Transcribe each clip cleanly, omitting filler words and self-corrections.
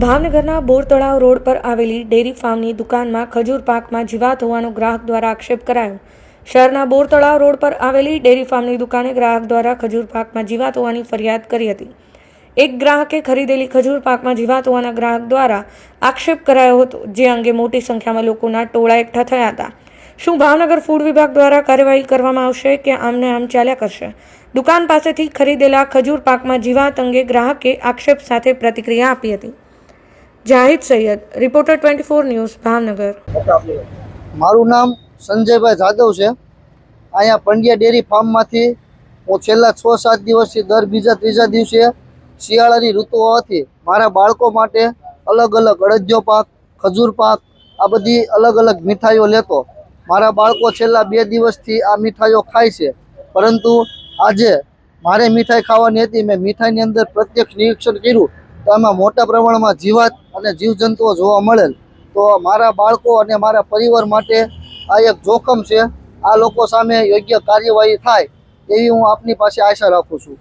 ભાવનગરના બોર તળાવ રોડ પર આવેલી ડેરી ફાર્મની દુકાનમાં ખજૂર પાકમાં જીવાત હોવાનો ગ્રાહક દ્વારા આક્ષેપ કરાયો। શહેરના બોર તળાવ રોડ પર આવેલી ડેરી ફાર્મની દુકાને ગ્રાહક દ્વારા ખજૂર પાકમાં જીવાત હોવાની ફરિયાદ કરી હતી। એક ગ્રાહકે ખરીદેલી ખજૂર પાકમાં જીવાત હોવાના ગ્રાહક દ્વારા આક્ષેપ કરાયો હતો, જે અંગે મોટી સંખ્યામાં લોકોના ટોળા એકઠા થયા હતા। શું ભાવનગર ફૂડ વિભાગ દ્વારા કાર્યવાહી કરવામાં આવશે કે આમને આમ ચાલ્યા કરશે? દુકાન પાસેથી ખરીદેલા ખજૂર પાકમાં જીવાત અંગે ગ્રાહકે આક્ષેપ સાથે પ્રતિક્રિયા આપી હતી। Zahid Syed, reporter 24 news, Bhavnagar. મારું નામ સંજયભાઈ જાદવ છે। અહીંયા પંડ્યા ડેરી ફાર્મમાંથી હું છેલ્લા 6-7 દિવસથી દર બીજા ત્રીજા દિવસે શિયાળાની ઋતુ હોવાથી મારા બાળકો માટે અલગ અલગ અડદિયો પાક, ખજૂર પાક, આ બધી અલગ અલગ મીઠાઈઓ લેતો। મારા બાળકો છેલ્લા 2 દિવસથી આ મીઠાઈઓ ખાય છે, પરંતુ આજે મારે મીઠાઈ ખાવાની હતી। મેં મીઠાઈની અંદર પ્રત્યક્ષ નિરીક્ષણ કર્યું તો આમાં મોટા પ્રમાણમાં જીવાત અને જીવજંતુઓ જોવા મળેલ। તો મારા બાળકો અને મારા પરિવાર માટે આ એક જોખમ છે। આ લોકો સામે યોગ્ય કાર્યવાહી થાય એવી હું આપની પાસે આશા રાખું છું।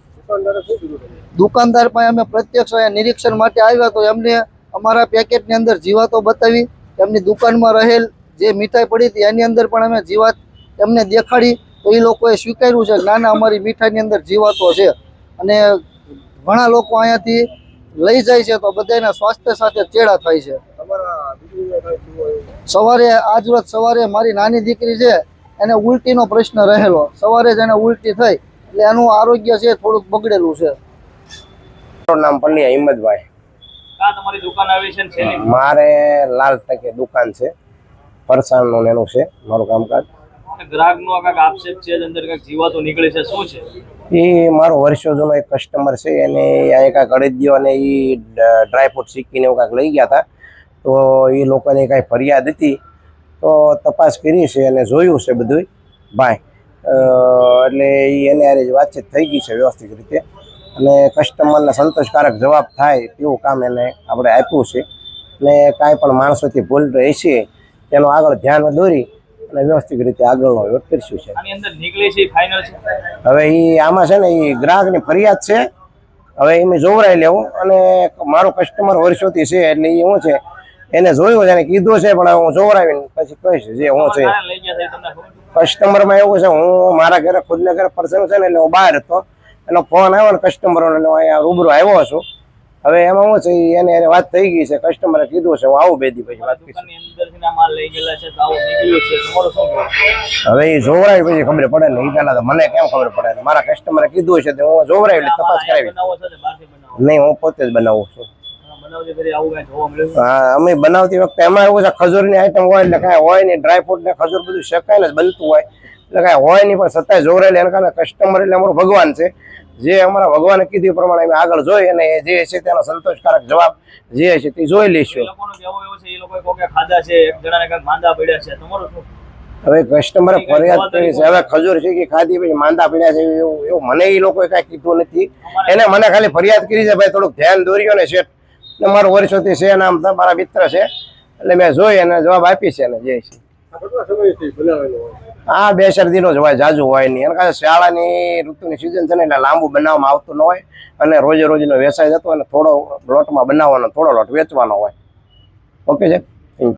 દુકાનદાર પાસે અમે પ્રત્યક્ષ નિરીક્ષણ માટે આવ્યા તો એમને અમારા પેકેટની અંદર જીવાતો બતાવી। એમની દુકાનમાં રહેલ જે મીઠાઈ પડી હતી એની અંદર પણ અમે જીવાત એમને દેખાડી તો એ લોકોએ સ્વીકાર્યું છે કે ના અમારી મીઠાઈની અંદર જીવાતો છે। અને ઘણા લોકો અહીંયાથી લઈ જાય છે તો બધાના સ્વાસ્થ્ય સાથે ચેડા થાય છે। સવારે આજ રોજ સવારે મારી નાની દીકરી છે એને ઉલટીનો પ્રશ્ન રહેલો। સવારે જ એને ઉલટી થઈ એટલે એનું આરોગ્ય છે થોડુંક બગડેલું છે। મારું નામ પંડ્યા હિંમતભાઈ। તમારી દુકાન આવી છે? મારે લાલ ટકે દુકાન છે, ફરસાણનું એનું છે મારું કામકાજ। ગ્રાહકનો કાંઈક આક્ષેપ છે, અંદર કાંઈક જીવાતો નીકળે છે, શું છે એ? મારો વર્ષો જૂનો એક કસ્ટમર છે, એને અહીંયા કાંઈક અડદિયો અને એ ડ્રાયફ્રૂટ શીખીને એવું કાંઈક લઈ ગયા હતા। તો એ લોકોને કાંઈ ફરિયાદ હતી તો તપાસ કરી છે અને જોયું છે બધું ભાઈ। એટલે એને હારે વાતચીત થઈ ગઈ છે વ્યવસ્થિત રીતે, અને કસ્ટમરને સંતોષકારક જવાબ થાય તેવું કામ એને આપણે આપ્યું છે। અને કાંઈ પણ માણસોથી ભૂલ રહેશે તેનો આગળ ધ્યાન દોરી અને વ્યવસ્થિત રીતે આગળનો વહીવટ કરીશું છે। આની અંદર નીકળે છે ફાઇનલ છે? હવે એ આમાં છે ને એ ગ્રાહકની ફરિયાદ છે, હવે એ મેં જોવરાઈ લેવું। અને મારો કસ્ટમર વર્ષોથી છે એટલે એ શું છે એને જોયું છે એને કીધું છે, પણ હું જોવરાવીને પછી કહીશ જે હું છે। કસ્ટમરમાં એવું છે, હું મારા ઘરે ખુદને ઘરે પ્રસંગ છે ને એટલે હું બહાર હતો, એનો ફોન આવ્યો ને કસ્ટમરોને, અહીંયા રૂબરૂ આવ્યો છું। હવે એમાં શું છે એને વાત થઈ ગઈ છે, કસ્ટમરે કીધું છે હું આવું 2 દી પછી વાત કરીશ। હવે એ જોવરાવી પછી ખબર પડે ને, એ પહેલા તો મને કેમ ખબર પડે? મારા કસ્ટમરે કીધું છે તો હું જોવરાવી તપાસ કરાવી। નહીં, હું પોતે જ બનાવું છું। હા, અમે બનાવતી વખતે એમાં એવું છે ખજૂરની આઈટમ હોય એટલે કાંઈ હોય નહીં, ડ્રાયફ્રૂટ ને ખજૂર બધું શેકાય ને બનતું હોય એટલે કાંઈ હોય નહીં, પણ છતાંય જોવરાયેલી એના કારણે કસ્ટમર એટલે અમારું ભગવાન છે। જે અમારા ભગવાને કીધું પ્રમાણે અમે આગળ જોઈ અને જે છે તેનો સંતોષકારક જવાબ જે છે તે જોઈ લઈશું। હવે કસ્ટમરે ફરિયાદ કરી છે, હવે ખજૂર છે કે ખાધી પછી માંદા પડ્યા છે એવું મને એ લોકોએ કાંઈ કીધું નથી। એને મને ખાલી ફરિયાદ કરી છે ભાઈ થોડુંક ધ્યાન દોર્યો ને શેઠ, ને મારું વર્ષોથી છે નામ મારા મિત્ર છે એટલે મેં જોઈ અને જવાબ આપી છે ને જે છે। હા, 2-4 દિનો જ હોય, જાજુ હોય નહીં, એને કારણે શાળાની ઋતુની સિઝન છે ને એટલે લાંબુ બનાવવામાં આવતું ન હોય અને રોજે રોજનો વેચાઈ જતો અને થોડો લોટમાં બનાવવાનો, થોડો લોટ વેચવાનો હોય। ઓકે છે।